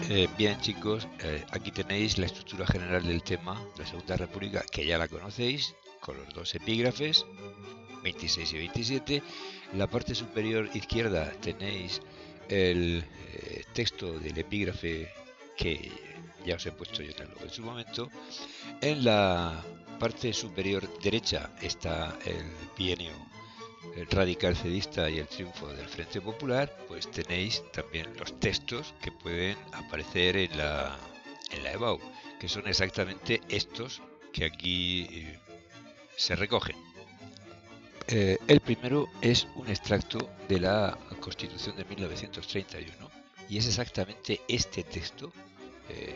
Bien chicos, aquí tenéis la estructura general del tema de la Segunda República, que ya la conocéis, con los dos epígrafes, 26 y 27. En la parte superior izquierda tenéis el texto del epígrafe que ya os he puesto yo en el logo en su momento. En la parte superior derecha está el bienio radical cedista y el triunfo del Frente Popular. Pues tenéis también los textos que pueden aparecer en la EBAU, que son exactamente estos que aquí se recogen. El primero es un extracto de la Constitución de 1931 y es exactamente este texto,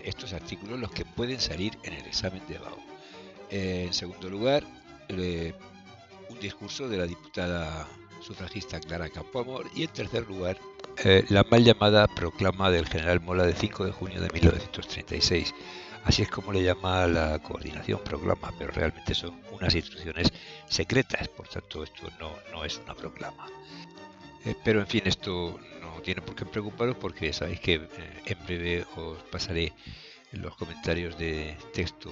estos artículos, los que pueden salir en el examen de EBAU. En segundo lugar, un discurso de la diputada sufragista Clara Campoamor, y en tercer lugar la mal llamada proclama del general Mola de 5 de junio de 1936. Así es como le llama la coordinación proclama, pero realmente son unas instrucciones secretas, por tanto esto no es una proclama. Pero en fin, esto no tiene por qué preocuparos, porque sabéis que en breve os pasaré los comentarios de texto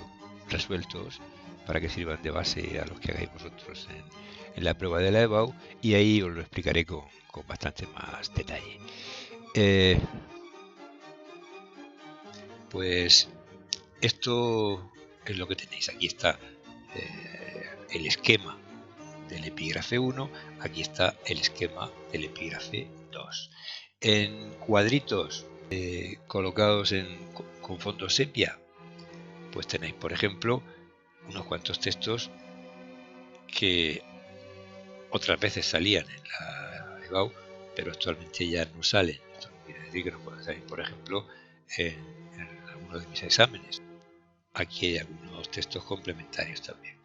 resueltos para que sirvan de base a los que hagáis vosotros en la prueba de la EBAU, y ahí os lo explicaré con bastante más detalle. Pues esto es lo que tenéis. Aquí está el esquema del epígrafe 1, aquí está el esquema del epígrafe 2. En cuadritos colocados con fondo sepia, pues tenéis, por ejemplo, unos cuantos textos que otras veces salían en la EBAU, pero actualmente ya no salen. Esto no quiere decir que no puedan salir, por ejemplo, en algunos de mis exámenes. Aquí hay algunos textos complementarios también.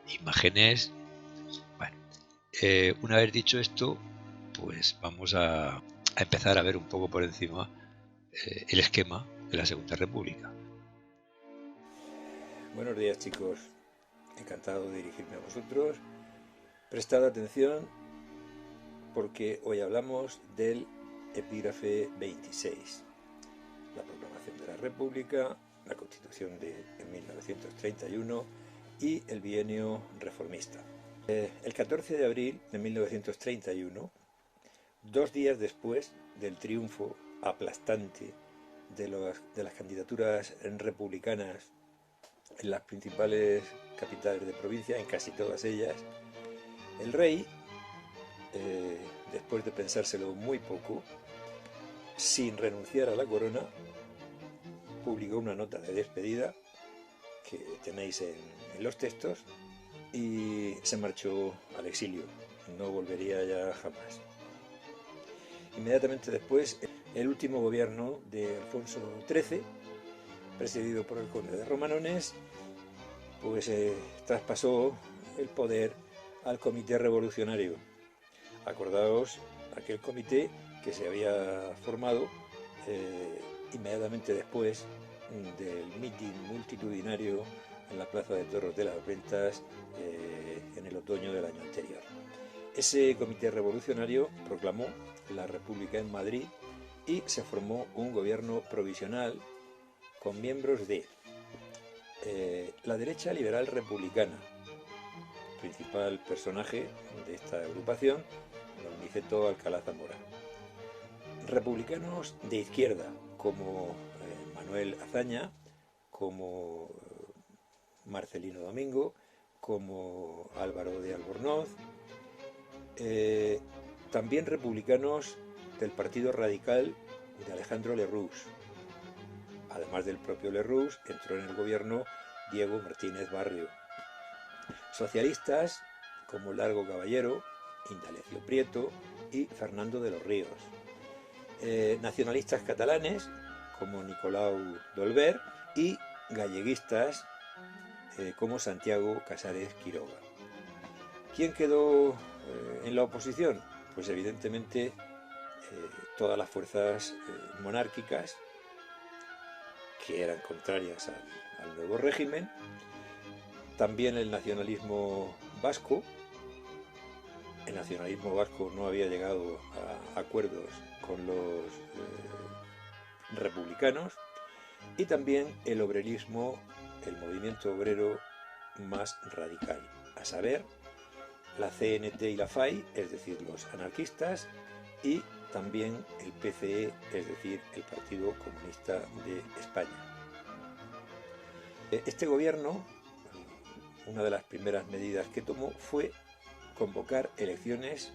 Imágenes. Bueno, una vez dicho esto, pues vamos a empezar a ver un poco por encima el esquema de la Segunda República. Buenos días chicos, encantado de dirigirme a vosotros. Prestad atención porque hoy hablamos del epígrafe 26, la proclamación de la República, la Constitución de 1931 y el bienio reformista. El 14 de abril de 1931, 2 días después del triunfo aplastante de las candidaturas republicanas en las principales capitales de provincia, en casi todas ellas, el rey, después de pensárselo muy poco, sin renunciar a la corona, publicó una nota de despedida que tenéis en los textos y se marchó al exilio. No volvería ya jamás. Inmediatamente después, el último gobierno de Alfonso XIII, presidido por el conde de Romanones, pues traspasó el poder al Comité Revolucionario. Acordaos, aquel comité que se había formado inmediatamente después del mitin multitudinario en la Plaza de Toros de las Ventas en el otoño del año anterior. Ese comité revolucionario proclamó la República en Madrid y se formó un gobierno provisional con miembros de la derecha liberal republicana. Principal personaje de esta agrupación, don Niceto Alcalá Zamora. Republicanos de izquierda, como Manuel Azaña, como Marcelino Domingo, como Álvaro de Albornoz. También republicanos del Partido Radical de Alejandro Lerroux. Además del propio Lerroux, entró en el gobierno Diego Martínez Barrio. Socialistas como Largo Caballero, Indalecio Prieto y Fernando de los Ríos. Nacionalistas catalanes como Nicolau d'Olwer y galleguistas como Santiago Casares Quiroga. ¿Quién quedó en la oposición? Pues evidentemente todas las fuerzas monárquicas que eran contrarias al nuevo régimen, también el nacionalismo vasco. El nacionalismo vasco no había llegado a acuerdos con los republicanos, y también el obrerismo, el movimiento obrero más radical, a saber, la CNT y la FAI, es decir, los anarquistas, y también el PCE, es decir, el Partido Comunista de España. Este gobierno, una de las primeras medidas que tomó fue convocar elecciones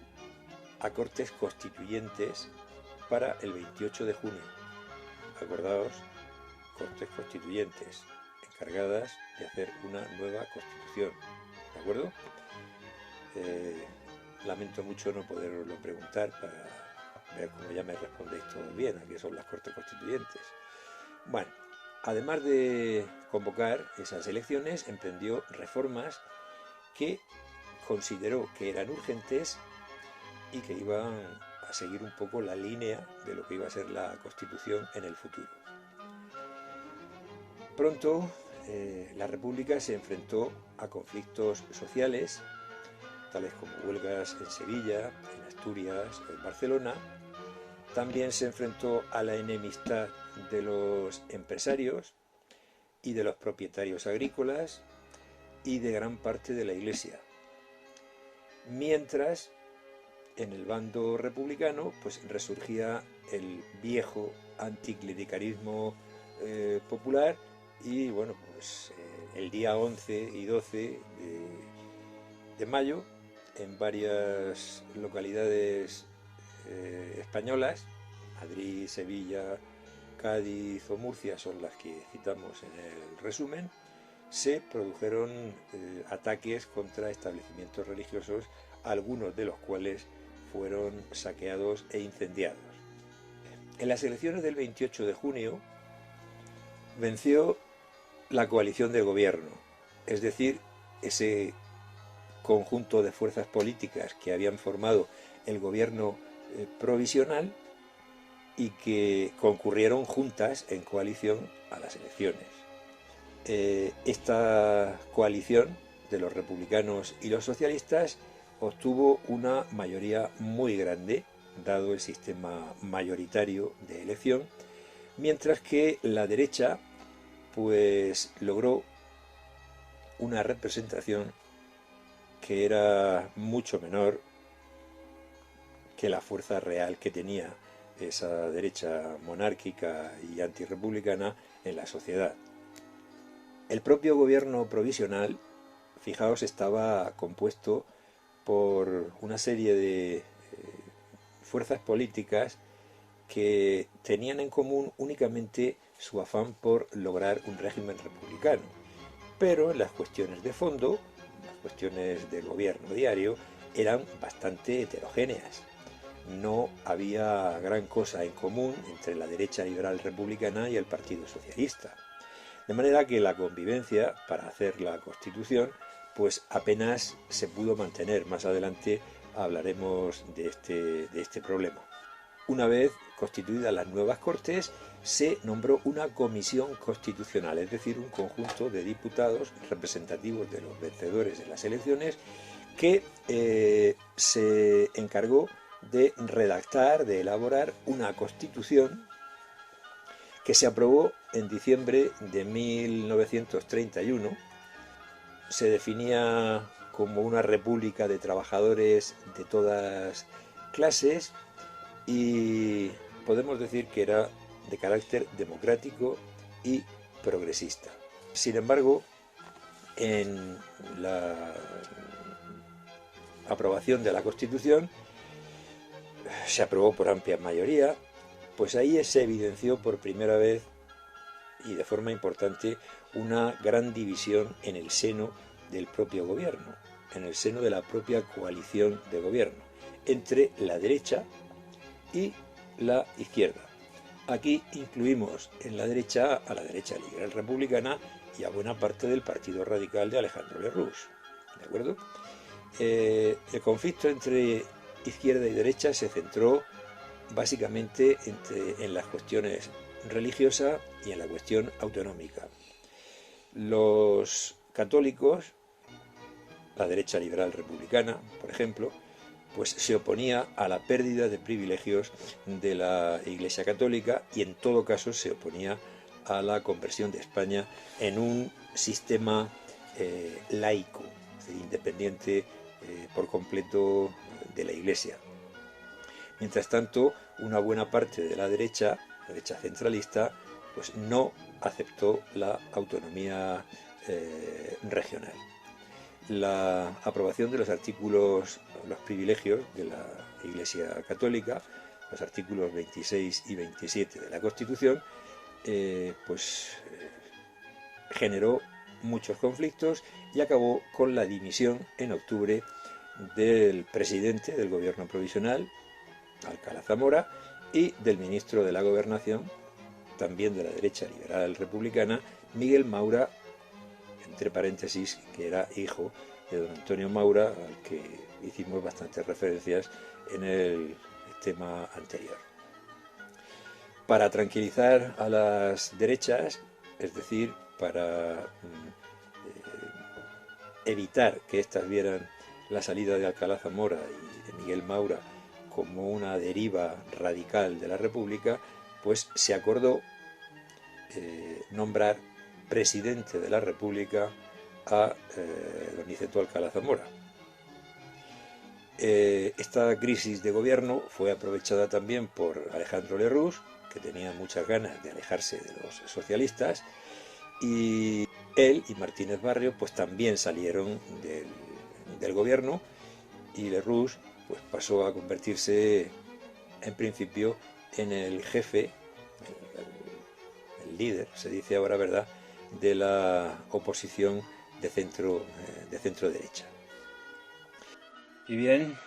a Cortes Constituyentes para el 28 de junio. Acordaos, Cortes Constituyentes, encargadas de hacer una nueva Constitución, ¿de acuerdo? Lamento mucho no poderoslo preguntar para ver cómo ya me respondéis todos bien, a qué son las Cortes Constituyentes. Bueno, además de convocar esas elecciones, emprendió reformas que consideró que eran urgentes y que iban a seguir un poco la línea de lo que iba a ser la Constitución en el futuro. Pronto, la República se enfrentó a conflictos sociales, tales como huelgas en Sevilla, en Asturias, en Barcelona. También se enfrentó a la enemistad de los empresarios y de los propietarios agrícolas y de gran parte de la Iglesia. Mientras, en el bando republicano, pues resurgía el viejo anticlericalismo popular y, bueno, pues el día 11 y 12 de mayo, en varias localidades españolas, Madrid, Sevilla, Cádiz o Murcia son las que citamos en el resumen, se produjeron ataques contra establecimientos religiosos, algunos de los cuales fueron saqueados e incendiados. En las elecciones del 28 de junio venció la coalición de gobierno, es decir, ese conjunto de fuerzas políticas que habían formado el gobierno provisional y que concurrieron juntas en coalición a las elecciones. Esta coalición de los republicanos y los socialistas obtuvo una mayoría muy grande, dado el sistema mayoritario de elección, mientras que la derecha pues logró una representación que era mucho menor que la fuerza real que tenía esa derecha monárquica y antirrepublicana en la sociedad. El propio gobierno provisional, fijaos, estaba compuesto por una serie de fuerzas políticas que tenían en común únicamente su afán por lograr un régimen republicano, pero en las cuestiones de fondo, las cuestiones del gobierno diario, eran bastante heterogéneas. No había gran cosa en común entre la derecha liberal republicana y el Partido Socialista. De manera que la convivencia para hacer la Constitución pues apenas se pudo mantener. Más adelante hablaremos de este problema. Una vez constituidas las nuevas Cortes, se nombró una comisión constitucional, es decir, un conjunto de diputados representativos de los vencedores de las elecciones que se encargó de redactar, de elaborar una Constitución que se aprobó en diciembre de 1931. Se definía como una república de trabajadores de todas clases y podemos decir que era de carácter democrático y progresista. Sin embargo, en la aprobación de la Constitución se aprobó por amplia mayoría, pues ahí se evidenció por primera vez y de forma importante una gran división en el seno del propio gobierno, en el seno de la propia coalición de gobierno, entre la derecha y la izquierda. Aquí incluimos en la derecha a la derecha liberal republicana y a buena parte del Partido Radical de Alejandro Lerroux, ¿de acuerdo? El conflicto entre izquierda y derecha se centró básicamente en las cuestiones religiosas y en la cuestión autonómica. Los católicos, la derecha liberal republicana, por ejemplo, pues se oponía a la pérdida de privilegios de la Iglesia Católica y en todo caso se oponía a la conversión de España en un sistema laico, es decir, independiente por completo de la Iglesia. Mientras tanto, una buena parte de la derecha centralista, pues no aceptó la autonomía regional. La aprobación de los artículos, los privilegios de la Iglesia Católica, los artículos 26 y 27 de la Constitución, generó muchos conflictos y acabó con la dimisión en octubre del presidente del gobierno provisional, Alcalá Zamora, y del ministro de la Gobernación, también de la derecha liberal republicana, Miguel Maura, entre paréntesis, que era hijo de don Antonio Maura, al que hicimos bastantes referencias en el tema anterior. Para tranquilizar a las derechas, es decir, para evitar que éstas vieran la salida de Alcalá Zamora y de Miguel Maura como una deriva radical de la República, pues se acordó nombrar presidente de la República a don Niceto Alcalá Zamora. Esta crisis de gobierno fue aprovechada también por Alejandro Lerroux, que tenía muchas ganas de alejarse de los socialistas, y él y Martínez Barrio pues también salieron del gobierno, y Lerroux pues pasó a convertirse en principio en el jefe, el líder, se dice ahora, ¿verdad?, de la oposición de centro derecha. Y bien,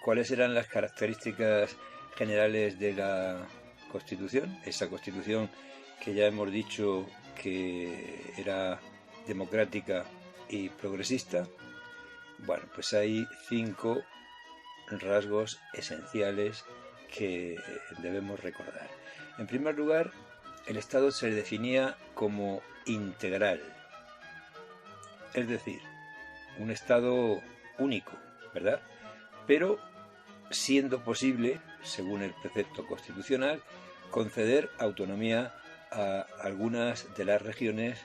¿cuáles eran las características generales de la Constitución? Esa Constitución que ya hemos dicho que era democrática y progresista. Bueno, pues hay 5 rasgos esenciales que debemos recordar. En primer lugar, el Estado se definía como integral, es decir, un Estado único, ¿verdad? Pero siendo posible, según el precepto constitucional, conceder autonomía a algunas de las regiones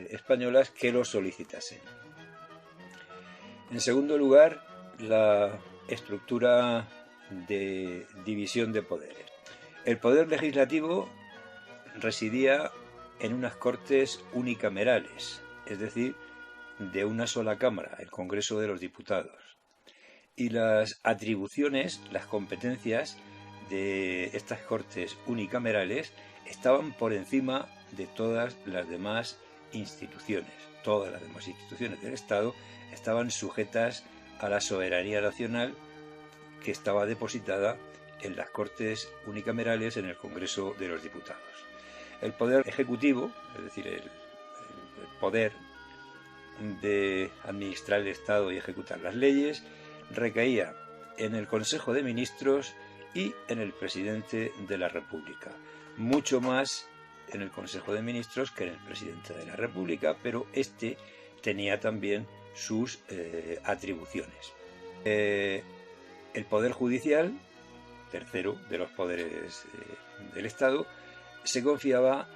españolas que lo solicitasen. En segundo lugar, la estructura de división de poderes. El poder legislativo residía en unas Cortes unicamerales, es decir, de una sola Cámara, el Congreso de los Diputados. Y las atribuciones, las competencias de estas Cortes unicamerales estaban por encima de todas las demás instituciones. Todas las demás instituciones del Estado estaban sujetas a la soberanía nacional que estaba depositada en las Cortes unicamerales en el Congreso de los Diputados. El poder ejecutivo, es decir, el poder de administrar el Estado y ejecutar las leyes, recaía en el Consejo de Ministros y en el presidente de la República. Mucho más en el Consejo de Ministros que en el presidente de la República, pero este tenía también sus atribuciones. El Poder Judicial, tercero de los poderes del Estado, se confiaba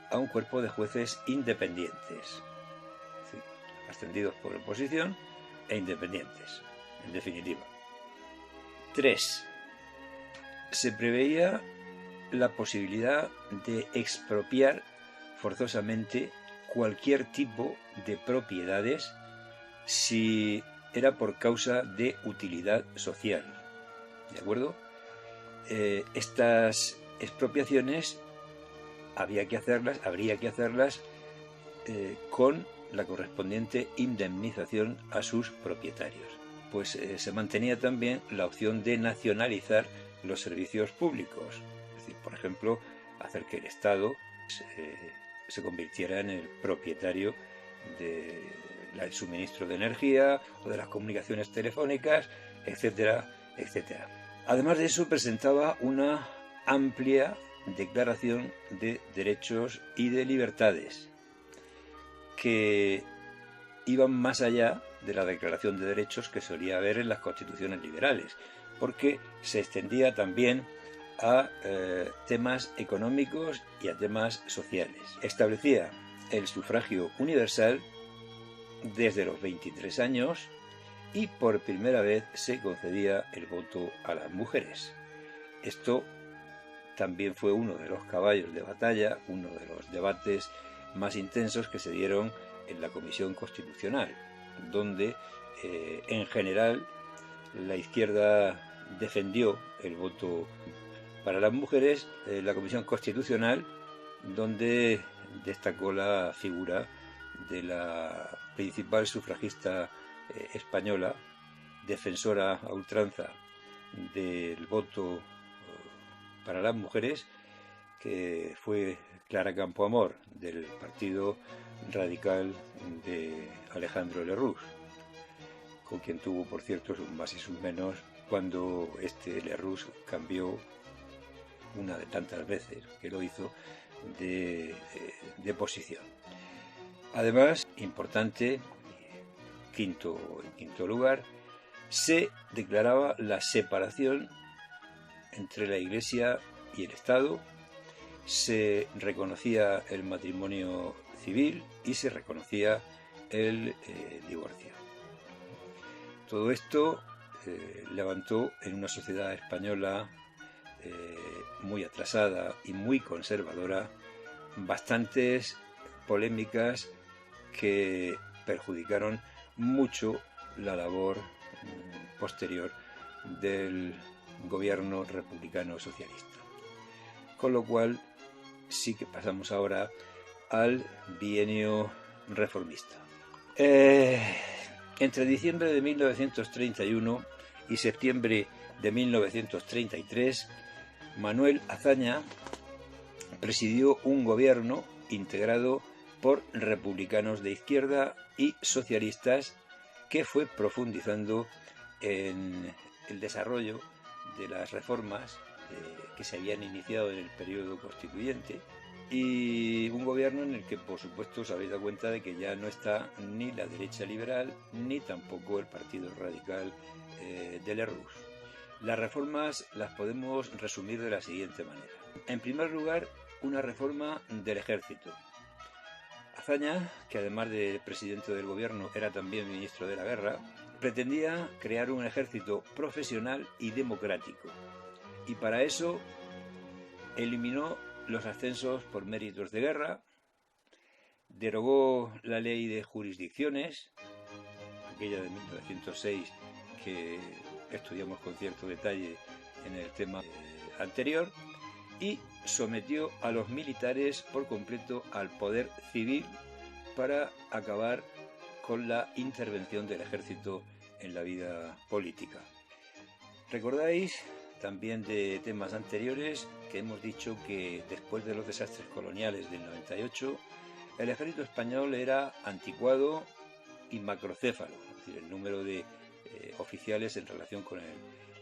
a un cuerpo de jueces independientes, ascendidos por oposición e independientes, en definitiva. 3. Se preveía la posibilidad de expropiar forzosamente cualquier tipo de propiedades si era por causa de utilidad social. ¿De acuerdo? Estas expropiaciones habría que hacerlas con la correspondiente indemnización a sus propietarios. Pues se mantenía también la opción de nacionalizar los servicios públicos, es decir, por ejemplo, hacer que el Estado se convirtiera en el propietario del suministro de energía o de las comunicaciones telefónicas, etcétera, etcétera. Además de eso, presentaba una amplia declaración de derechos y de libertades que iban más allá de la Declaración de Derechos que solía haber en las constituciones liberales, porque se extendía también a temas económicos y a temas sociales. Establecía el sufragio universal desde los 23 años y por primera vez se concedía el voto a las mujeres. Esto también fue uno de los caballos de batalla, uno de los debates más intensos que se dieron en la Comisión Constitucional, donde en general la izquierda defendió el voto para las mujeres, la Comisión Constitucional, donde destacó la figura de la principal sufragista española, defensora a ultranza del voto para las mujeres, que fue Clara Campoamor, del Partido Radical de Alejandro Lerroux, con quien tuvo, por cierto, sus más y sus menos cuando Lerroux cambió una de tantas veces que lo hizo de posición. Además, importante, en quinto lugar, se declaraba la separación entre la Iglesia y el Estado, se reconocía el matrimonio civil y se reconocía el divorcio. Todo esto levantó en una sociedad española muy atrasada y muy conservadora bastantes polémicas que perjudicaron mucho la labor posterior del gobierno republicano socialista. Con lo cual sí que pasamos ahora al bienio reformista. Entre diciembre de 1931 y septiembre de 1933, Manuel Azaña presidió un gobierno integrado por republicanos de izquierda y socialistas que fue profundizando en el desarrollo de las reformas que se habían iniciado en el periodo constituyente, y un gobierno en el que, por supuesto, os habéis dado cuenta de que ya no está ni la derecha liberal ni tampoco el Partido Radical de Lerroux. Las reformas las podemos resumir de la siguiente manera. En primer lugar, una reforma del ejército. Azaña, que además de presidente del gobierno era también ministro de la guerra, pretendía crear un ejército profesional y democrático, y para eso eliminó los ascensos por méritos de guerra, derogó la ley de jurisdicciones, aquella de 1906 que estudiamos con cierto detalle en el tema anterior, y sometió a los militares por completo al poder civil para acabar con la intervención del ejército en la vida política. ¿Recordáis también de temas anteriores que hemos dicho que después de los desastres coloniales del 98, el ejército español era anticuado y macrocéfalo? Es decir, el número de oficiales en relación con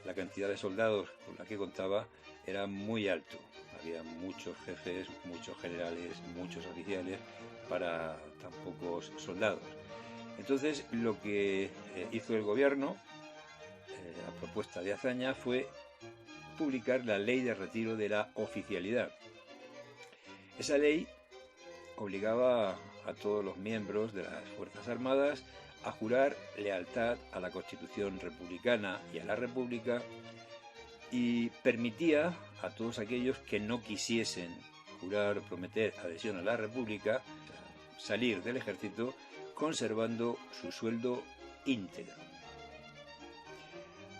la cantidad de soldados con la que contaba era muy alto. Había muchos jefes, muchos generales, muchos oficiales para tan pocos soldados. Entonces, lo que hizo el gobierno, a propuesta de Azaña, fue publicar la ley de retiro de la oficialidad. Esa ley obligaba a todos los miembros de las Fuerzas Armadas a jurar lealtad a la Constitución republicana y a la República, y permitía a todos aquellos que no quisiesen jurar o prometer adhesión a la República salir del ejército conservando su sueldo íntegro.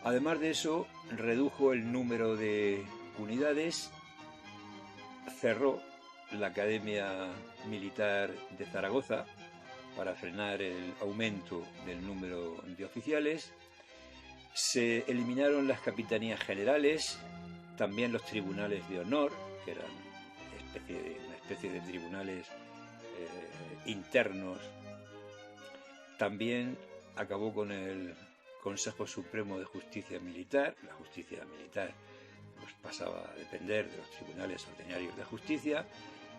Además de eso, redujo el número de unidades, cerró la Academia Militar de Zaragoza para frenar el aumento del número de oficiales, se eliminaron las capitanías generales, también los tribunales de honor, que eran una especie de tribunales internos. También acabó con el Consejo Supremo de Justicia Militar. La justicia militar pues pasaba a depender de los tribunales ordinarios de justicia,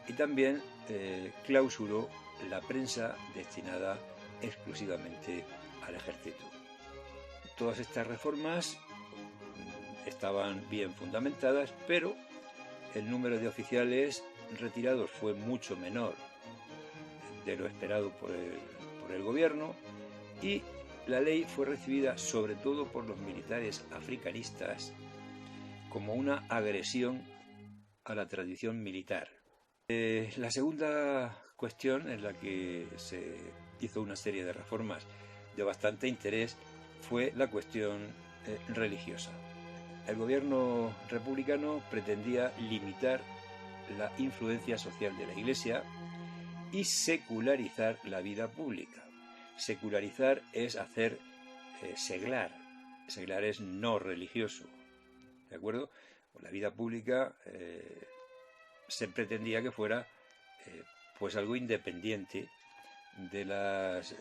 y también clausuró la prensa destinada exclusivamente al ejército. Todas estas reformas estaban bien fundamentadas, pero el número de oficiales retirados fue mucho menor de lo esperado por el gobierno, y la ley fue recibida sobre todo por los militares africanistas como una agresión a la tradición militar. La segunda cuestión en la que se hizo una serie de reformas de bastante interés fue la cuestión religiosa. El gobierno republicano pretendía limitar la influencia social de la Iglesia y secularizar la vida pública. Secularizar es hacer seglar. Seglar es no religioso, ¿de acuerdo? La vida pública se pretendía que fuera pues algo independiente de las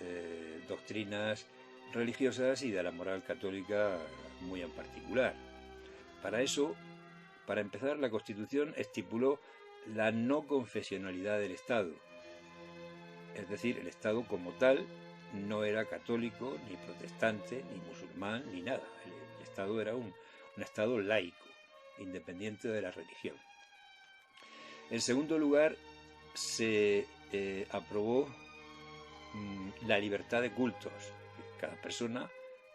doctrinas religiosas y de la moral católica muy en particular. Para eso, para empezar, la Constitución estipuló la no confesionalidad del Estado. Es decir, el Estado como tal no era católico, ni protestante, ni musulmán, ni nada. El Estado era un Estado laico, independiente de la religión. En segundo lugar, se aprobó la libertad de cultos. Cada persona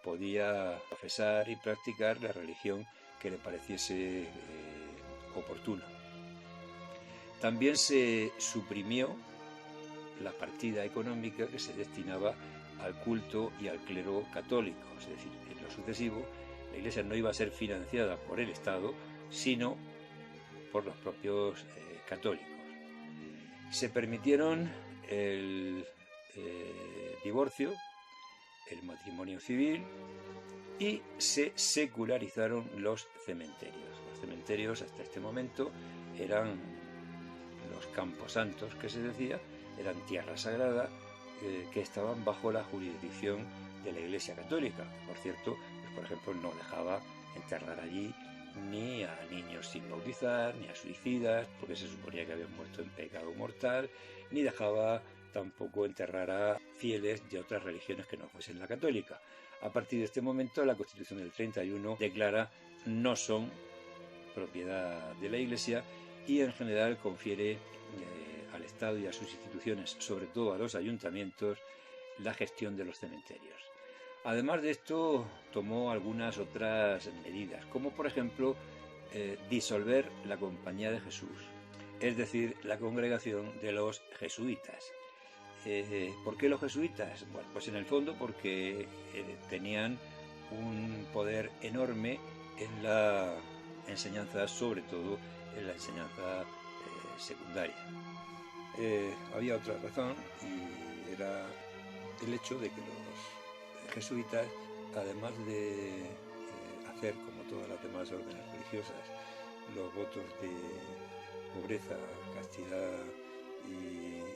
podía profesar y practicar la religión que le pareciese oportuna. También se suprimió la partida económica que se destinaba al culto y al clero católico. Es decir, en lo sucesivo, la Iglesia no iba a ser financiada por el Estado, sino por los propios católicos. Se permitieron el divorcio, el matrimonio civil, y se secularizaron los cementerios. Los cementerios hasta este momento eran los camposantos, que se decía, eran tierra sagrada que estaban bajo la jurisdicción de la Iglesia Católica. Por cierto, pues, por ejemplo, no dejaba enterrar allí ni a niños sin bautizar, ni a suicidas, porque se suponía que habían muerto en pecado mortal, ni dejaba tampoco enterrar a fieles de otras religiones que no fuesen la católica. A partir de este momento, la Constitución del 31 declara no son propiedad de la Iglesia y en general confiere al Estado y a sus instituciones, sobre todo a los ayuntamientos, la gestión de los cementerios. Además de esto, tomó algunas otras medidas, como por ejemplo disolver la Compañía de Jesús, es decir, la congregación de los jesuitas. ¿Por qué los jesuitas? Bueno, pues en el fondo porque tenían un poder enorme en la enseñanza, sobre todo en la enseñanza secundaria. Había otra razón, y era el hecho de que los jesuitas, además de hacer, como todas las demás órdenes religiosas, los votos de pobreza, castidad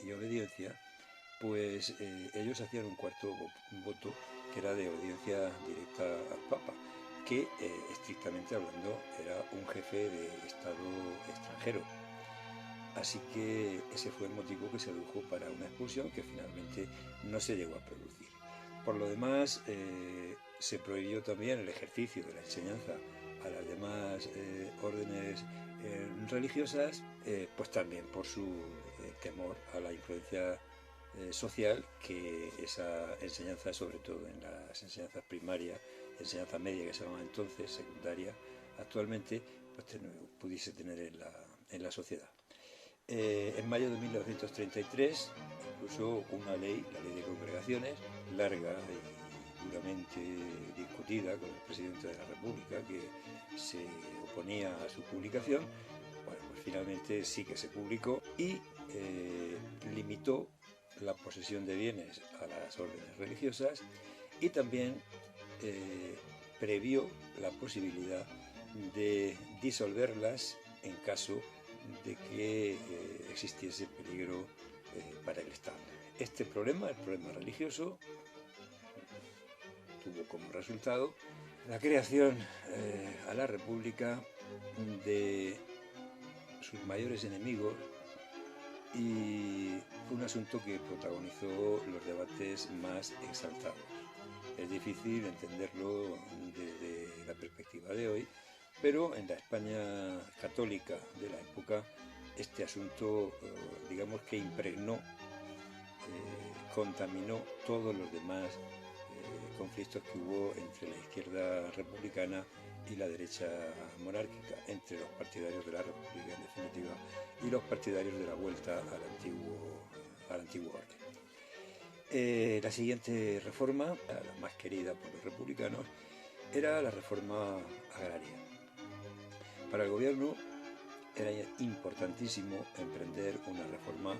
y obediencia, pues ellos hacían un cuarto voto, que era de obediencia directa al Papa, que estrictamente hablando era un jefe de Estado extranjero. Así que ese fue el motivo que se adujo para una expulsión que finalmente no se llegó a producir. Por lo demás, se prohibió también el ejercicio de la enseñanza a las demás órdenes religiosas, pues también por su temor a la influencia social que esa enseñanza, sobre todo en las enseñanzas primarias, enseñanza media que se llamaba entonces, secundaria, actualmente, pues pudiese tener en la sociedad. En mayo de 1933, incluso una ley, la ley de congregaciones, larga y duramente discutida con el presidente de la República, que se oponía a su publicación, bueno, pues finalmente sí que se publicó y limitó la posesión de bienes a las órdenes religiosas y también previó la posibilidad de disolverlas en caso de que existiese peligro para el Estado. Este problema, el problema religioso, tuvo como resultado la creación a la República de sus mayores enemigos, y fue un asunto que protagonizó los debates más exaltados. es difícil entenderlo desde la perspectiva de hoy, pero en la España católica de la época este asunto, digamos que impregnó, contaminó todos los demás conflictos que hubo entre la izquierda republicana y la derecha monárquica, entre los partidarios de la República en definitiva y los partidarios de la vuelta al antiguo orden. La siguiente reforma, la más querida por los republicanos, era la reforma agraria. Para el gobierno era importantísimo emprender una reforma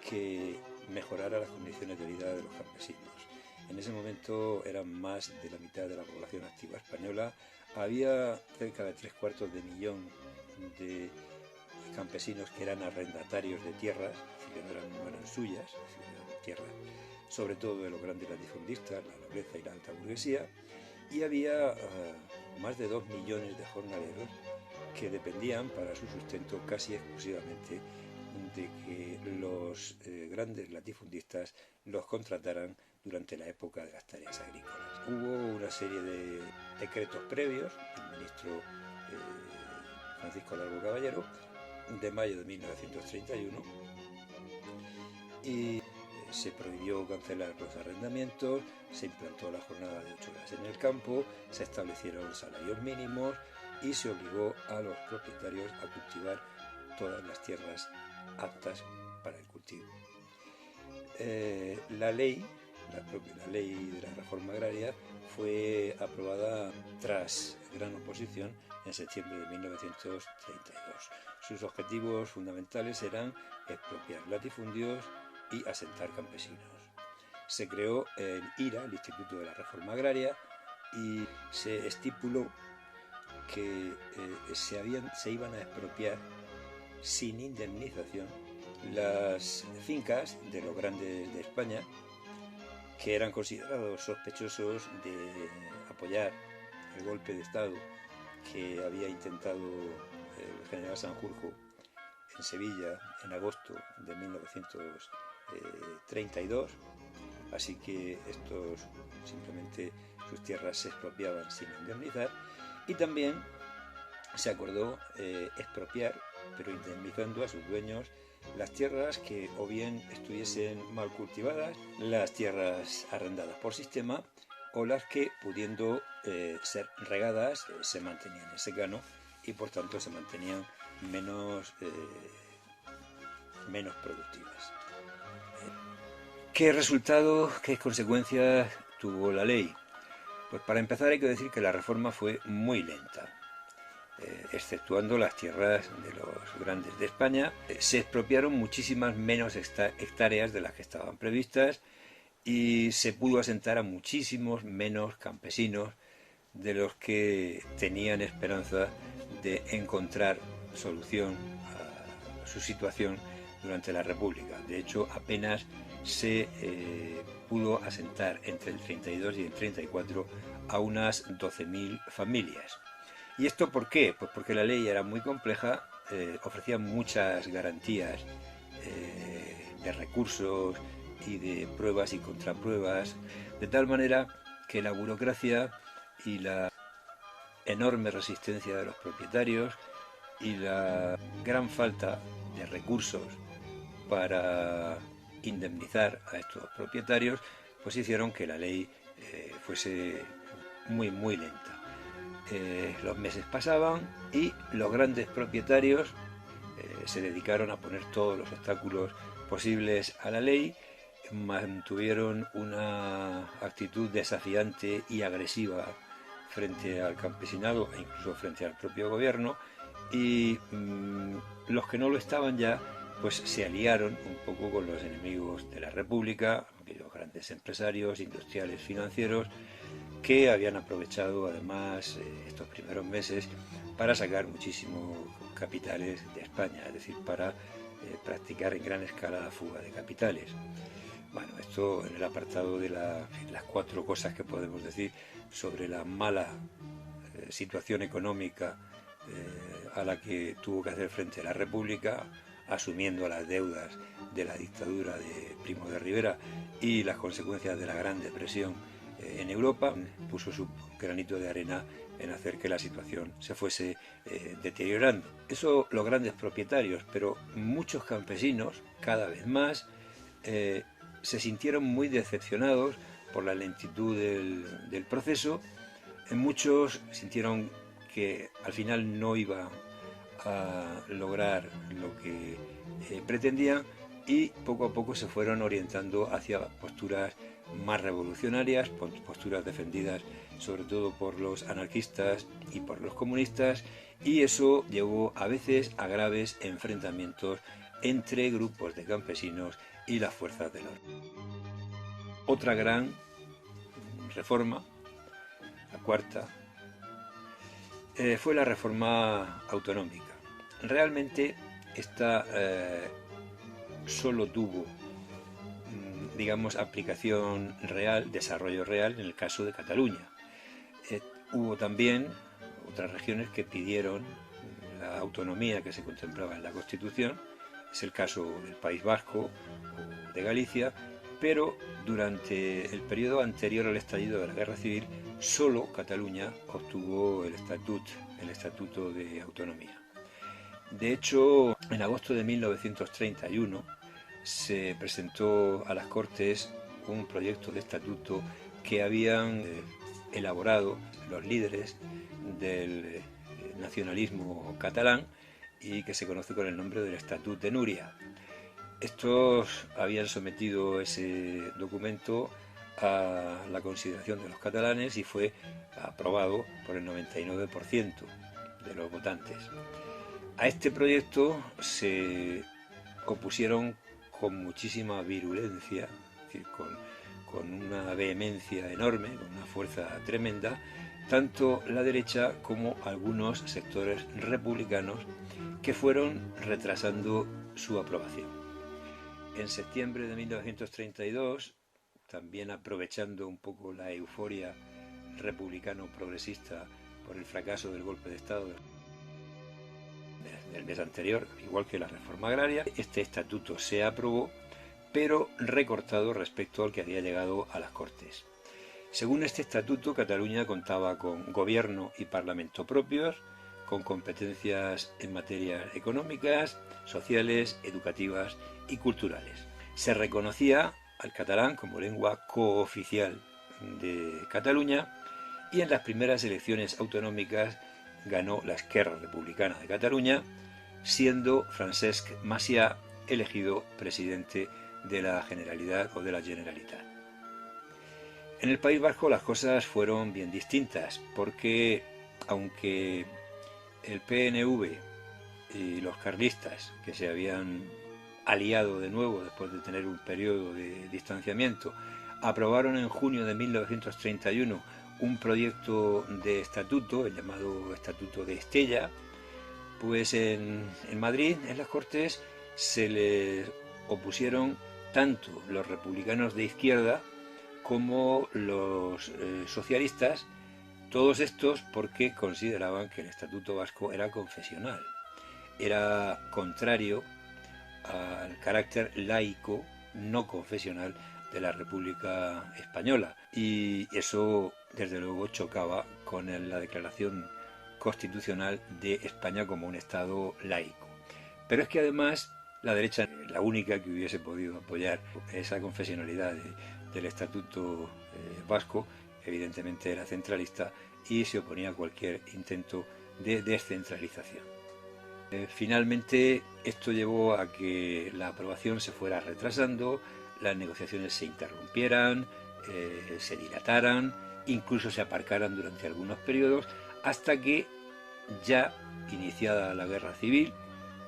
que mejorara las condiciones de vida de los campesinos. En ese momento eran más de la mitad de la población activa española. Había cerca de 3/4 de campesinos que eran arrendatarios de tierras, es decir, que no eran suyas, es decir, eran tierras, sobre todo de los grandes latifundistas, la nobleza y la alta burguesía, y había más de 2 millones de jornaleros que dependían para su sustento casi exclusivamente de que los grandes latifundistas los contrataran durante la época de las tareas agrícolas. Hubo una serie de decretos previos del ministro Francisco Largo Caballero de mayo de 1931 y se prohibió cancelar los arrendamientos, se implantó la jornada de 8 horas en el campo, se establecieron salarios mínimos y se obligó a los propietarios a cultivar todas las tierras aptas para el cultivo. La ley de la reforma agraria fue aprobada tras gran oposición en septiembre de 1932. Sus objetivos fundamentales eran expropiar latifundios y asentar campesinos. Se creó el IRA, el Instituto de la Reforma Agraria, y se estipuló que se iban a expropiar sin indemnización las fincas de los grandes de España que eran considerados sospechosos de apoyar el golpe de Estado que había intentado el general Sanjurjo en Sevilla en agosto de 1932, así que estos simplemente sus tierras se expropiaban sin indemnizar, y también se acordó expropiar, pero indemnizando a sus dueños, las tierras que o bien estuviesen mal cultivadas, las tierras arrendadas por sistema, o las que, pudiendo ser regadas, se mantenían en secano y por tanto se mantenían menos productivas. ¿Qué resultado, qué consecuencias tuvo la ley? Pues para empezar hay que decir que la reforma fue muy lenta. Exceptuando las tierras de los grandes de España, se expropiaron muchísimas menos hectáreas de las que estaban previstas y se pudo asentar a muchísimos menos campesinos de los que tenían esperanza de encontrar solución a su situación durante la República. De hecho, apenas se pudo asentar entre el 32 y el 34 a unas 12.000 familias. ¿Y esto por qué? Pues porque la ley era muy compleja, ofrecía muchas garantías de recursos y de pruebas y contrapruebas, de tal manera que la burocracia y la enorme resistencia de los propietarios y la gran falta de recursos para indemnizar a estos propietarios, pues hicieron que la ley fuese muy, muy lenta. Los meses pasaban y los grandes propietarios se dedicaron a poner todos los obstáculos posibles a la ley, mantuvieron una actitud desafiante y agresiva frente al campesinado e incluso frente al propio gobierno, y los que no lo estaban ya pues se aliaron un poco con los enemigos de la República, aquellos grandes empresarios, industriales, financieros, que habían aprovechado además estos primeros meses para sacar muchísimos capitales de España, es decir, para practicar en gran escala la fuga de capitales. Bueno, esto en el apartado de las 4 cosas que podemos decir sobre la mala situación económica a la que tuvo que hacer frente la República, asumiendo las deudas de la dictadura de Primo de Rivera y las consecuencias de la Gran Depresión en Europa, puso su granito de arena en hacer que la situación se fuese deteriorando. Eso los grandes propietarios, pero muchos campesinos, cada vez más, se sintieron muy decepcionados por la lentitud del proceso. Muchos sintieron que al final no iba a lograr lo que pretendían, y poco a poco se fueron orientando hacia posturas más revolucionarias, posturas defendidas sobre todo por los anarquistas y por los comunistas, y eso llevó a veces a graves enfrentamientos entre grupos de campesinos y las fuerzas del orden. Otra gran reforma, la cuarta, fue la reforma autonómica. Realmente esta solo tuvo, digamos, aplicación real, desarrollo real en el caso de Cataluña. Hubo también otras regiones que pidieron la autonomía que se contemplaba en la Constitución, es el caso del País Vasco o de Galicia, pero durante el periodo anterior al estallido de la Guerra Civil, solo Cataluña obtuvo el estatuto de autonomía. De hecho, en agosto de 1931 se presentó a las Cortes un proyecto de estatuto que habían elaborado los líderes del nacionalismo catalán y que se conoce con el nombre del Estatut de Núria. Estos habían sometido ese documento a la consideración de los catalanes y fue aprobado por el 99% de los votantes. A este proyecto se opusieron con muchísima virulencia, es decir, con una vehemencia enorme, con una fuerza tremenda, tanto la derecha como algunos sectores republicanos que fueron retrasando su aprobación. En septiembre de 1932, también aprovechando un poco la euforia republicano-progresista por el fracaso del golpe de Estado del mes anterior, igual que la reforma agraria, este estatuto se aprobó, pero recortado respecto al que había llegado a las Cortes. Según este estatuto, Cataluña contaba con gobierno y parlamento propios, con competencias en materias económicas, sociales, educativas y culturales. Se reconocía al catalán como lengua cooficial de Cataluña, y en las primeras elecciones autonómicas ganó la Esquerra Republicana de Cataluña, siendo Francesc Macià elegido presidente de la Generalidad o de la Generalitat. En el País Vasco las cosas fueron bien distintas, porque aunque el PNV y los carlistas, que se habían aliado de nuevo después de tener un periodo de distanciamiento, aprobaron en junio de 1931 un proyecto de estatuto, el llamado Estatuto de Estella, pues en Madrid, en las Cortes, se les opusieron tanto los republicanos de izquierda como los socialistas, todos estos porque consideraban que el Estatuto Vasco era confesional, era contrario al carácter laico, no confesional, de la República Española, y eso desde luego chocaba con la declaración constitucional de España como un Estado laico. Pero es que además la derecha, la única que hubiese podido apoyar esa confesionalidad del Estatuto Vasco, evidentemente era centralista y se oponía a cualquier intento de descentralización. Finalmente esto llevó a que la aprobación se fuera retrasando, las negociaciones se interrumpieran, se dilataran, incluso se aparcaran durante algunos periodos, hasta que ya iniciada la Guerra Civil,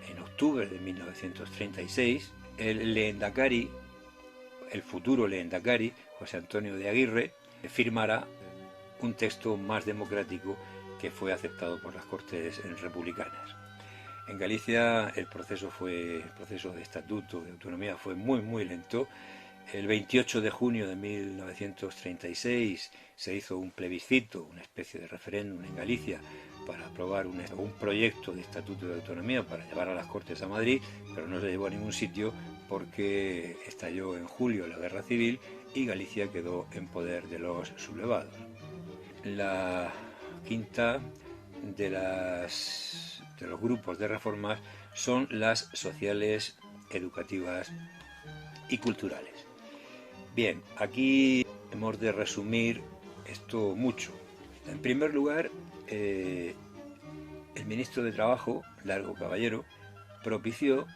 en octubre de 1936, el lehendakari, el futuro lehendakari, José Antonio de Aguirre, firmará un texto más democrático que fue aceptado por las Cortes republicanas. En Galicia el proceso de estatuto, de autonomía, fue muy lento. El 28 de junio de 1936 se hizo un plebiscito, una especie de referéndum en Galicia para aprobar un proyecto de estatuto de autonomía para llevar a las Cortes a Madrid, pero no se llevó a ningún sitio porque estalló en julio la Guerra Civil y Galicia quedó en poder de los sublevados. La quinta de los grupos de reformas son las sociales, educativas y culturales. Bien, aquí hemos de resumir esto mucho. En primer lugar, el ministro de Trabajo, Largo Caballero, propició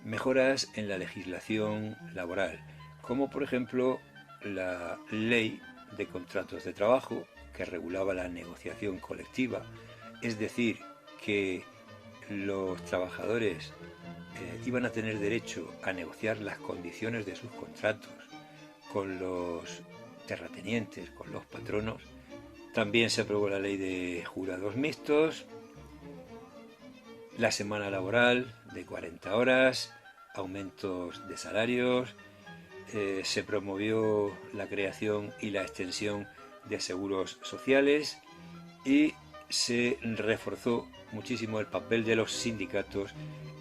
mejoras en la legislación laboral, como por ejemplo la ley de contratos de trabajo, que regulaba la negociación colectiva, es decir, que los trabajadores iban a tener derecho a negociar las condiciones de sus contratos con los terratenientes, con los patronos. También se aprobó la ley de jurados mixtos, la semana laboral de 40 horas, aumentos de salarios, se promovió la creación y la extensión de seguros sociales y se reforzó muchísimo el papel de los sindicatos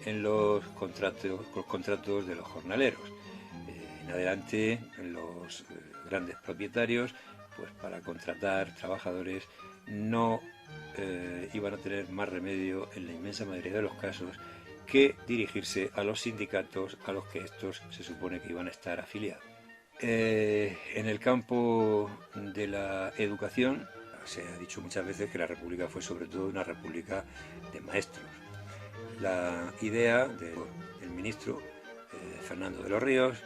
en los contratos de los jornaleros. En adelante, los grandes propietarios, pues para contratar trabajadores no iban a tener más remedio, en la inmensa mayoría de los casos, que dirigirse a los sindicatos a los que estos se supone que iban a estar afiliados. En el campo de la educación, se ha dicho muchas veces que la República fue sobre todo una república de maestros. La idea del ministro Fernando de los Ríos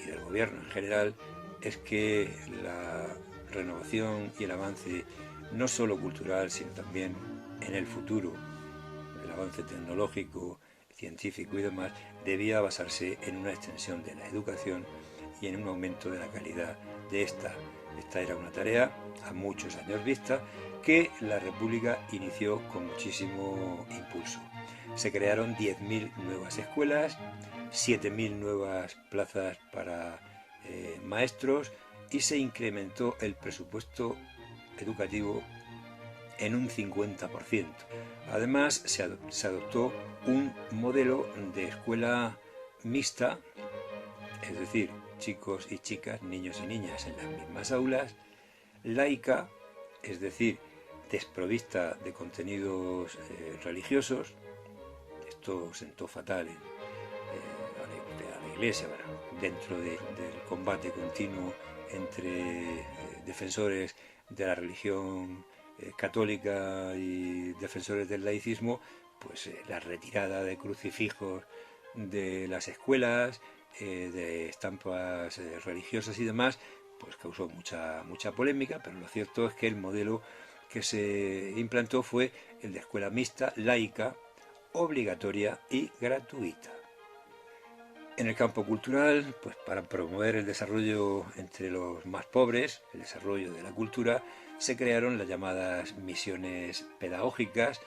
y del gobierno en general es que la renovación y el avance, no solo cultural, sino también en el futuro, el avance tecnológico, científico y demás, debía basarse en una extensión de la educación y en un aumento de la calidad de esta. Esta era una tarea a muchos años vista que la República inició con muchísimo impulso. Se crearon 10.000 nuevas escuelas, 7.000 nuevas plazas para maestros y se incrementó el presupuesto educativo en un 50%. Además, se adoptó un modelo de escuela mixta, es decir, chicos y chicas, niños y niñas en las mismas aulas, laica, es decir, desprovista de contenidos religiosos. Esto sentó fatal a la Iglesia, dentro del combate continuo entre defensores de la religión católica y defensores del laicismo, pues la retirada de crucifijos de las escuelas, de estampas religiosas y demás, pues causó mucha polémica, pero lo cierto es que el modelo que se implantó fue el de escuela mixta, laica, obligatoria y gratuita. En el campo cultural, pues para promover el desarrollo entre los más pobres, el desarrollo de la cultura, se crearon las llamadas misiones pedagógicas,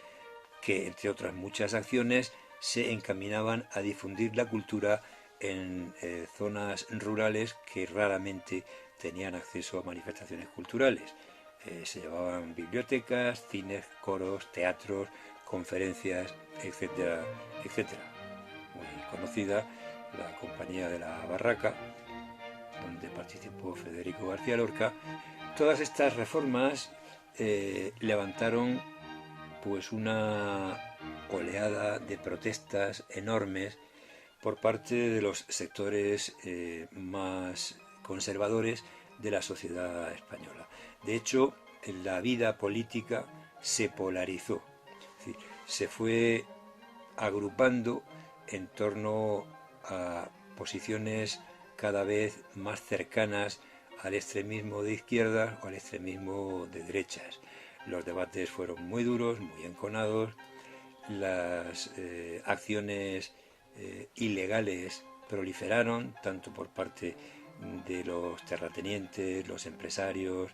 que entre otras muchas acciones se encaminaban a difundir la cultura en zonas rurales que raramente tenían acceso a manifestaciones culturales. Se llevaban bibliotecas, cines, coros, teatros, conferencias, etcétera, etcétera. Muy conocida la Compañía de la Barraca, donde participó Federico García Lorca. Todas estas reformas levantaron pues una oleada de protestas enormes por parte de los sectores más conservadores de la sociedad española. De hecho, la vida política se polarizó, es decir, se fue agrupando en torno a posiciones cada vez más cercanas al extremismo de izquierdas o al extremismo de derechas. Los debates fueron muy duros, muy enconados, las acciones ilegales proliferaron, tanto por parte de los terratenientes, los empresarios,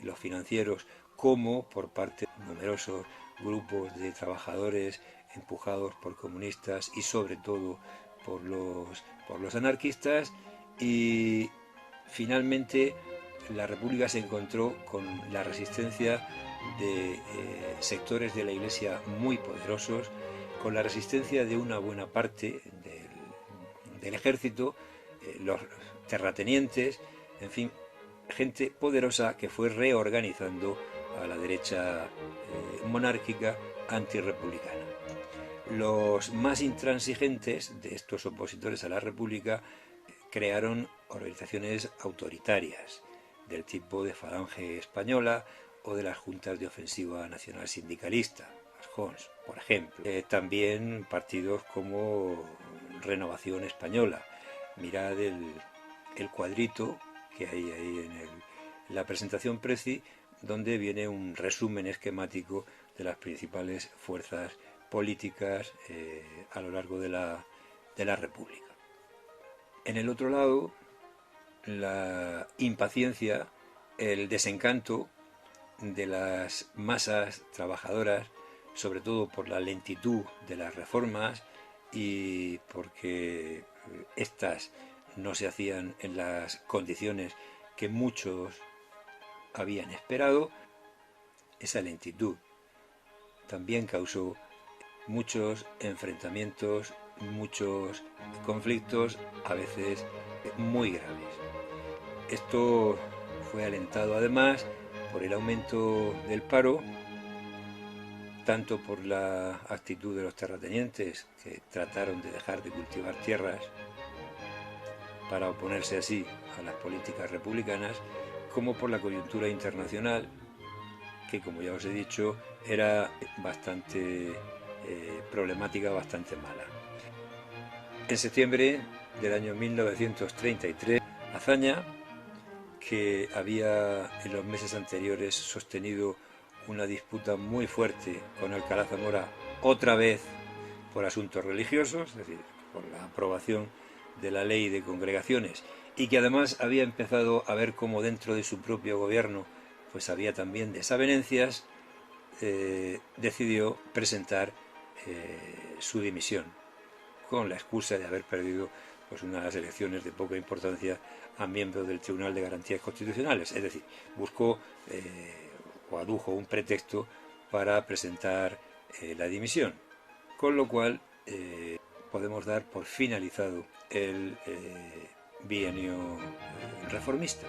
los financieros, como por parte de numerosos grupos de trabajadores empujados por comunistas y sobre todo por los anarquistas. Y finalmente la República se encontró con la resistencia de sectores de la Iglesia muy poderosos, con la resistencia de una buena parte del ejército. Los terratenientes, en fin, gente poderosa que fue reorganizando a la derecha monárquica antirrepublicana. Los más intransigentes de estos opositores a la República crearon organizaciones autoritarias del tipo de Falange Española o de las Juntas de Ofensiva Nacional Sindicalista, las JONS, por ejemplo. También partidos como Renovación Española. Mirad el cuadrito que hay ahí en la presentación Preci, donde viene un resumen esquemático de las principales fuerzas políticas a lo largo de la República. En el otro lado, la impaciencia, el desencanto de las masas trabajadoras, sobre todo por la lentitud de las reformas y porque estas no se hacían en las condiciones que muchos habían esperado. Esa lentitud también causó muchos enfrentamientos, muchos conflictos, a veces muy graves. Esto fue alentado además por el aumento del paro, tanto por la actitud de los terratenientes, que trataron de dejar de cultivar tierras para oponerse así a las políticas republicanas, como por la coyuntura internacional, que, como ya os he dicho, era bastante problemática, bastante mala. En septiembre del año 1933, Azaña, que había en los meses anteriores sostenido una disputa muy fuerte con Alcalá Zamora, otra vez por asuntos religiosos, es decir, por la aprobación de la ley de congregaciones, y que además había empezado a ver cómo dentro de su propio gobierno pues había también desavenencias, decidió presentar su dimisión, con la excusa de haber perdido pues unas elecciones de poca importancia a miembros del Tribunal de Garantías Constitucionales. Es decir, buscó o adujo un pretexto para presentar la dimisión, con lo cual podemos dar por finalizado el bienio reformista.